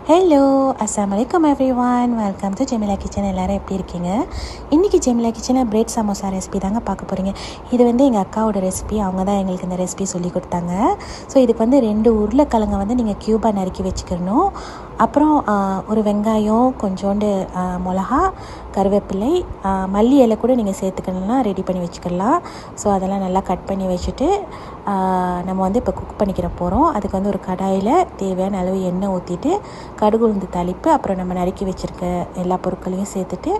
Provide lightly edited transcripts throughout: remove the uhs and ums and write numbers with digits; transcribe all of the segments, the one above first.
Hello, அஸ்ஸலாமுஅலைக்கும் everyone. Welcome to Jamila kitchen. எல்லோரும் எப்படி இருக்கீங்க? இன்றைக்கி ஜெமிலா கிச்சனில் பிரெட் சமோசா ரெசிபி தாங்க பார்க்க போகிறீங்க. இது எங்கள் அக்காவோட ரெசிபி. அவங்க தான் எங்களுக்கு இந்த ரெசிபி சொல்லி கொடுத்தாங்க. ஸோ இதுக்கு 2 உருளைக்கிழங்கை நீங்கள் க்யூபாக நறுக்கி வச்சுக்கணும். அப்புறம் ஒரு வெங்காயம், கொஞ்சோண்டு மிளகா, கருவேப்பிலை, மல்லி இலை கூட நீங்கள் சேர்த்துக்கணும்னா ரெடி பண்ணி வச்சுக்கலாம். ஸோ அதெல்லாம் நல்லா கட் பண்ணி வச்சுட்டு நம்ம இப்போ குக் பண்ணிக்கிற போகிறோம். அதுக்கு ஒரு கடாயில் தேவையான அளவு எண்ணெய் ஊற்றிட்டு கடுகு உளுந்து தாளிப்பு, அப்புறம் நம்ம நறுக்கி வச்சுருக்க எல்லா பொருட்களையும் சேர்த்துட்டு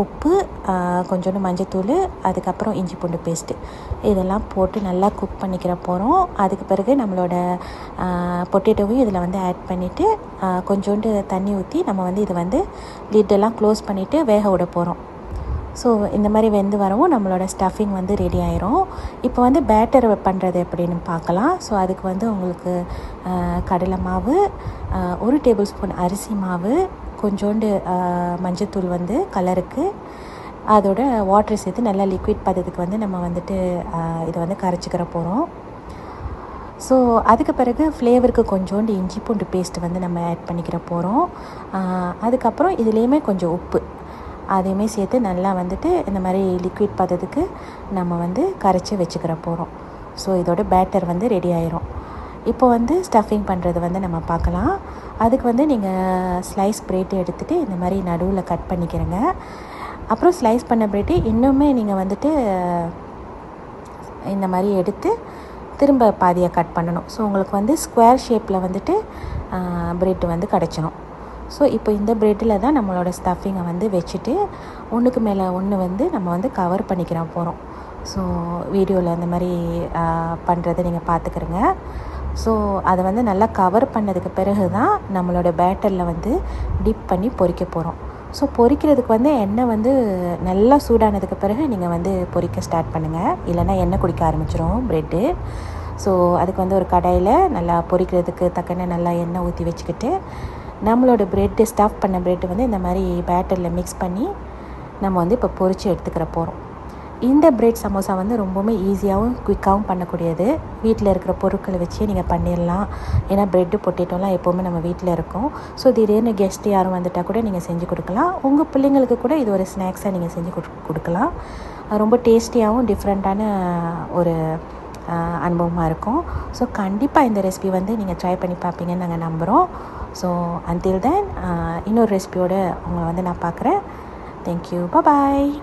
உப்பு, கொஞ்சோண்டு மஞ்சத்தூள், அதுக்கப்புறம் இஞ்சி பூண்டு பேஸ்ட்டு இதெல்லாம் போட்டு நல்லா குக் பண்ணிக்கிற போகிறோம். அதுக்கு பிறகு நம்மளோட பொட்டேட்டோவையும் இதில் ஆட் பண்ணிவிட்டு கொஞ்சோண்டு தண்ணி ஊற்றி நம்ம இதை லிட்டெல்லாம் க்ளோஸ் பண்ணிவிட்டு வேக விட போகிறோம். ஸோ இந்த மாதிரி வெந்து வரவும் நம்மளோட ஸ்டஃபிங் ரெடி ஆயிரும். இப்போ பேட்டர் பண்ணுறது எப்படின்னு பார்க்கலாம். ஸோ அதுக்கு உங்களுக்கு கடலை மாவு, 1 டேபிள் ஸ்பூன் அரிசி மாவு, கொஞ்சோண்டு மஞ்சத்தூள் கலருக்கு, அதோட வாட்டர் சேர்த்து நல்லா லிக்விட் பதத்துக்கு நம்ம இதை கரைச்சிக்கிற போகிறோம். ஸோ அதுக்கு பிறகு ஃப்ளேவருக்கு கொஞ்சோண்டு இஞ்சி பூண்டு பேஸ்ட்டு நம்ம ஆட் பண்ணிக்கிற போகிறோம். அதுக்கப்புறம் இதுலேயுமே கொஞ்சம் உப்பு அதையுமே சேர்த்து நல்லா இந்த மாதிரி லிக்விட் பதத்துக்கு நம்ம கரைச்சி வச்சுக்கிற போகிறோம். ஸோ இதோட பேட்டர் ரெடி ஆயிரும். இப்போ ஸ்டஃபிங் பண்ணுறது நம்ம பார்க்கலாம். அதுக்கு நீங்கள் ஸ்லைஸ் ப்ரெட் எடுத்துகிட்டு இந்த மாதிரி நடுவில் கட் பண்ணிக்கிறங்க. அப்புறம் ஸ்லைஸ் பண்ண ப்ரெட்டு இன்னுமே நீங்கள் இந்த மாதிரி எடுத்து திரும்ப பாதியாக கட் பண்ணணும். ஸோ உங்களுக்கு ஸ்கொயர் ஷேப்பில் ப்ரெட்டு கிடச்சிடும். ஸோ இப்போ இந்த ப்ரெட்டில் தான் நம்மளோட ஸ்டஃபிங்கை வச்சுட்டு ஒன்றுக்கு மேலே ஒன்று நம்ம கவர் பண்ணிக்கிற போகிறோம். ஸோ வீடியோவில் அந்த மாதிரி பண்ணுறதை நீங்கள் பார்த்துக்கிறங்க. ஸோ அதை நல்லா கவர் பண்ணதுக்கு பிறகு தான் நம்மளோட பேட்டரில் டிப் பண்ணி பொரிக்க போகிறோம். ஸோ பொரிக்கிறதுக்கு எண்ணெய் நல்லா சூடானதுக்கு பிறகு நீங்கள் பொரிக்க ஸ்டார்ட் பண்ணுங்கள். இல்லைன்னா எண்ணெய் குடிக்க ஆரம்பிச்சிடும் ப்ரெட்டு. ஸோ அதுக்கு ஒரு கடாயில் நல்லா பொரிக்கிறதுக்கு தக்கன நல்லா எண்ணெய் ஊற்றி வச்சுக்கிட்டு நம்மளோட ப்ரெட்டு ஸ்டஃப் பண்ண ப்ரெட்டு இந்த மாதிரி பேட்டரில் மிக்ஸ் பண்ணி நம்ம இப்போ பொரித்து எடுத்துக்கிற போகிறோம். இந்த பிரெட் சமோசா ரொம்பவுமே ஈஸியாகவும் குயிக்காகவும் பண்ணக்கூடியது. வீட்டில் இருக்கிற பொருட்களை வச்சே நீங்கள் பண்ணிடலாம். ஏன்னா ப்ரெட்டு பொட்டேட்டோலாம் எப்போவுமே நம்ம வீட்டில் இருக்கும். ஸோ திடீர்னு கெஸ்ட்டு யாரும் வந்துட்டால் கூட நீங்கள் செஞ்சு கொடுக்கலாம். உங்கள் பிள்ளைங்களுக்கு கூட இது ஒரு ஸ்நாக்ஸாக நீங்கள் செஞ்சு கொடுக்கலாம். ரொம்ப டேஸ்டியாகவும் டிஃப்ரெண்ட்டான ஒரு அனுபவமாக இருக்கும். ஸோ கண்டிப்பாக இந்த ரெசிபி நீங்கள் ட்ரை பண்ணி பார்ப்பீங்கன்னு நாங்கள் நம்புகிறோம். ஸோ அன்டில் தென் இன்னொரு ரெசிபியோடு உங்களை நான் பார்க்குறேன். தேங்க்யூ, பாய்.